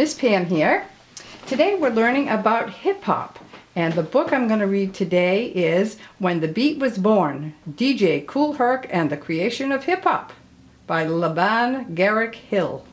Miss Pam here. Today we're learning about hip-hop, and the book I'm going to read today is When the Beat Was Born, DJ Kool Herc and the Creation of Hip-Hop by Laban Garrick Hill.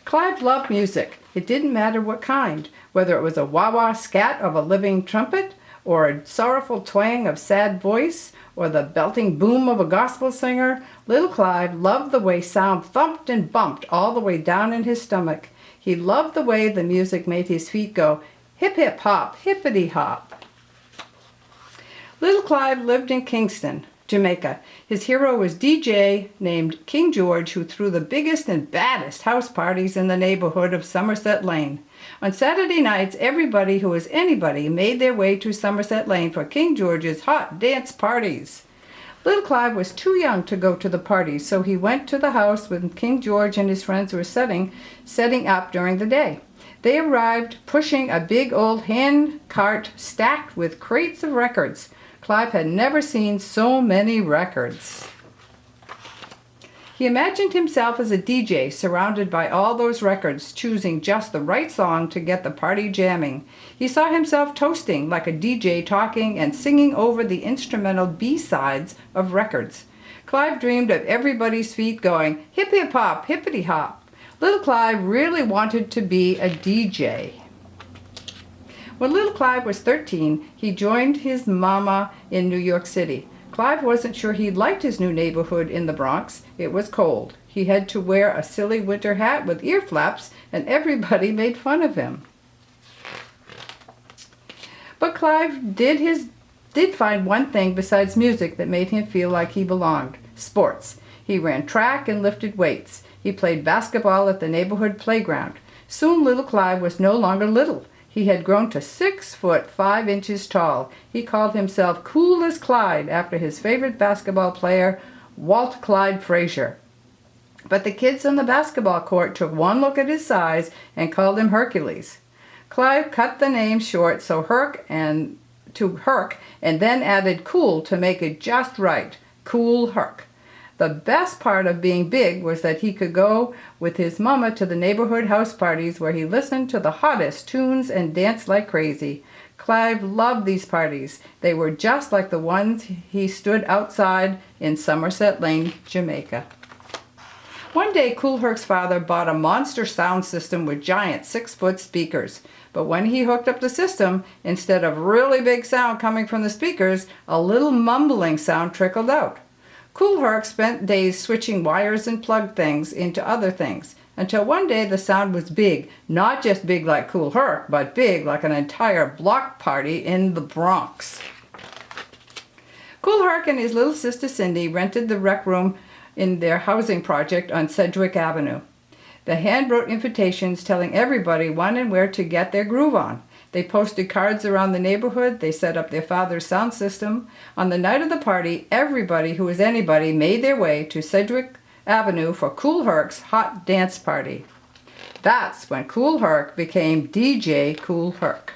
Clive loved music. It didn't matter what kind, whether it was a wah-wah scat of a living trumpet, or a sorrowful twang of sad voice, or the belting boom of a gospel singer. Little Clive loved the way sound thumped and bumped all the way down in his stomach. He loved the way the music made his feet go hip hip hop, hippity hop. Little Clive lived in Kingston, Jamaica. His hero was DJ named King George, who threw the biggest and baddest house parties in the neighborhood of Somerset Lane. On Saturday nights, everybody who was anybody made their way to Somerset Lane for King George's hot dance parties. Little Clive was too young to go to the parties, so he went to the house when King George and his friends were setting up during the day. They arrived pushing a big old hand cart stacked with crates of records. Clive had never seen so many records. He imagined himself as a DJ surrounded by all those records, choosing just the right song to get the party jamming. He saw himself toasting like a DJ, talking and singing over the instrumental B-sides of records. Clive dreamed of everybody's feet going hip hip hop, hippity hop. Little Clive really wanted to be a DJ. When little Clive was 13, he joined his mama in New York City. Clive wasn't sure he liked his new neighborhood in the Bronx. It was cold. He had to wear a silly winter hat with ear flaps, and everybody made fun of him. But Clive did find one thing besides music that made him feel like he belonged: sports. He ran track and lifted weights. He played basketball at the neighborhood playground. Soon little Clive was no longer little. He had grown to 6 foot 5 inches tall. He called himself Cool as Clyde after his favorite basketball player, Walt Clyde Frazier. But the kids on the basketball court took one look at his size and called him Hercules. Clive cut the name short to Herc and then added cool to make it just right, Kool Herc. The best part of being big was that he could go with his mama to the neighborhood house parties where he listened to the hottest tunes and danced like crazy. Clive loved these parties. They were just like the ones he stood outside in Somerset Lane, Jamaica. One day, Kool Herc's father bought a monster sound system with giant 6-foot speakers. But when he hooked up the system, instead of really big sound coming from the speakers, a little mumbling sound trickled out. Kool Herc spent days switching wires and plugged things into other things, until one day the sound was big, not just big like Kool Herc, but big like an entire block party in the Bronx. Kool Herc and his little sister Cindy rented the rec room in their housing project on Sedgwick Avenue. They hand-wrote invitations telling everybody when and where to get their groove on. They posted cards around the neighborhood. They set up their father's sound system. On the night of the party, everybody who was anybody made their way to Sedgwick Avenue for Kool Herc's hot dance party. That's when Kool Herc became DJ Kool Herc.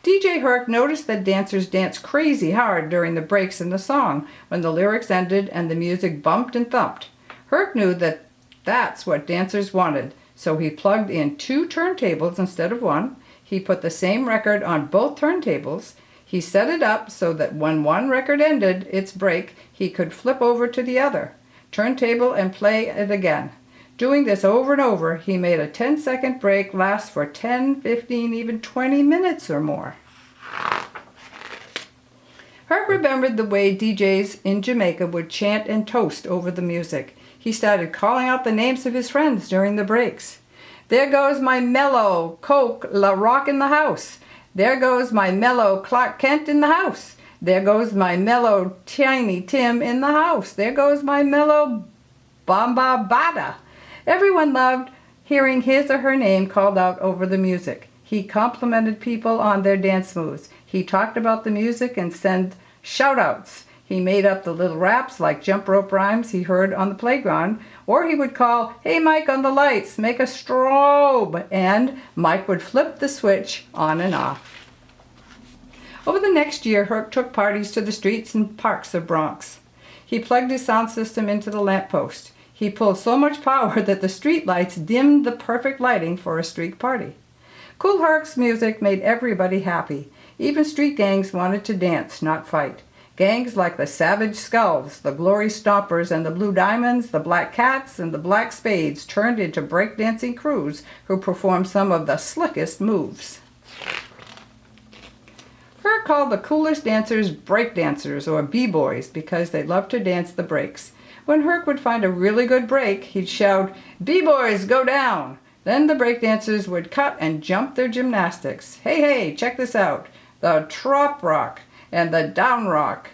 DJ Herc noticed that dancers danced crazy hard during the breaks in the song when the lyrics ended and the music bumped and thumped. Herc knew that that's what dancers wanted. So he plugged in 2 turntables instead of 1. He put the same record on both turntables. He set it up so that when one record ended its break, he could flip over to the other turntable and play it again. Doing this over and over, he made a 10-second break last for 10, 15, even 20 minutes or more. Herc remembered the way DJs in Jamaica would chant and toast over the music. He started calling out the names of his friends during the breaks. There goes my mellow Coke La Rock in the house. There goes my mellow Clark Kent in the house. There goes my mellow Tiny Tim in the house. There goes my mellow Bamba Bada. Everyone loved hearing his or her name called out over the music. He complimented people on their dance moves. He talked about the music and sent shout-outs. He made up the little raps like jump rope rhymes he heard on the playground, or he would call, "Hey Mike on the lights, make a strobe," and Mike would flip the switch on and off. Over the next year, Herc took parties to the streets and parks of Bronx. He plugged his sound system into the lamppost. He pulled so much power that the street lights dimmed the perfect lighting for a street party. Kool Herc's music made everybody happy. Even street gangs wanted to dance, not fight. Gangs like the Savage Skulls, the Glory Stompers, and the Blue Diamonds, the Black Cats, and the Black Spades turned into breakdancing crews who performed some of the slickest moves. Herc called the coolest dancers breakdancers or b-boys because they loved to dance the breaks. When Herc would find a really good break, he'd shout, "B-boys, go down!" Then the breakdancers would cut and jump their gymnastics. Hey, hey, check this out. The trop rock and the down rock.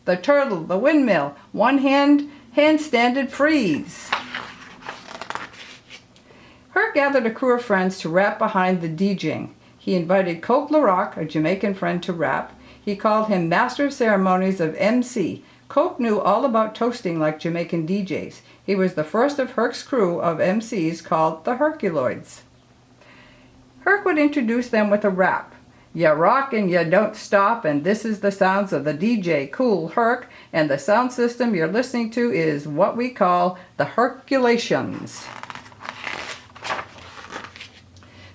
The turtle, the windmill, one hand, handstanded freeze. Herc gathered a crew of friends to rap behind the DJing. He invited Coke LaRock, a Jamaican friend, to rap. He called him Master of Ceremonies of MC. Coke knew all about toasting like Jamaican DJs. He was the first of Herc's crew of MCs called the Herculoids. Herc would introduce them with a rap. "Ya rock and ya don't stop, and this is the sounds of the DJ Kool Herc, and the sound system you're listening to is what we call the Herculations."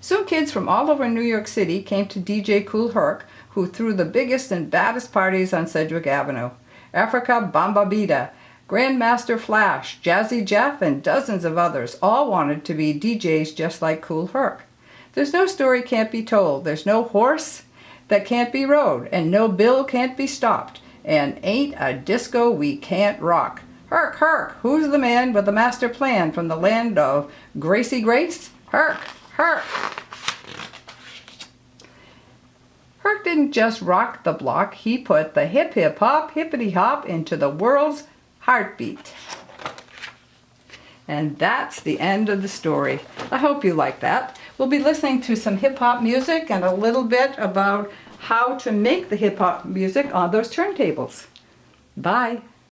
Soon kids from all over New York City came to DJ Kool Herc, who threw the biggest and baddest parties on Sedgwick Avenue. Africa Bambabita, Grandmaster Flash, Jazzy Jeff, and dozens of others all wanted to be DJs just like Kool Herc. There's no story can't be told, there's no horse that can't be rode, and no bill can't be stopped, and ain't a disco we can't rock. Herc, Herc, who's the man with the master plan from the land of Gracie Grace? Herc, Herc. Herc didn't just rock the block, he put the hip hip hop, hippity hop into the world's heartbeat. And that's the end of the story. I hope you like that. We'll be listening to some hip hop music and a little bit about how to make the hip hop music on those turntables. Bye.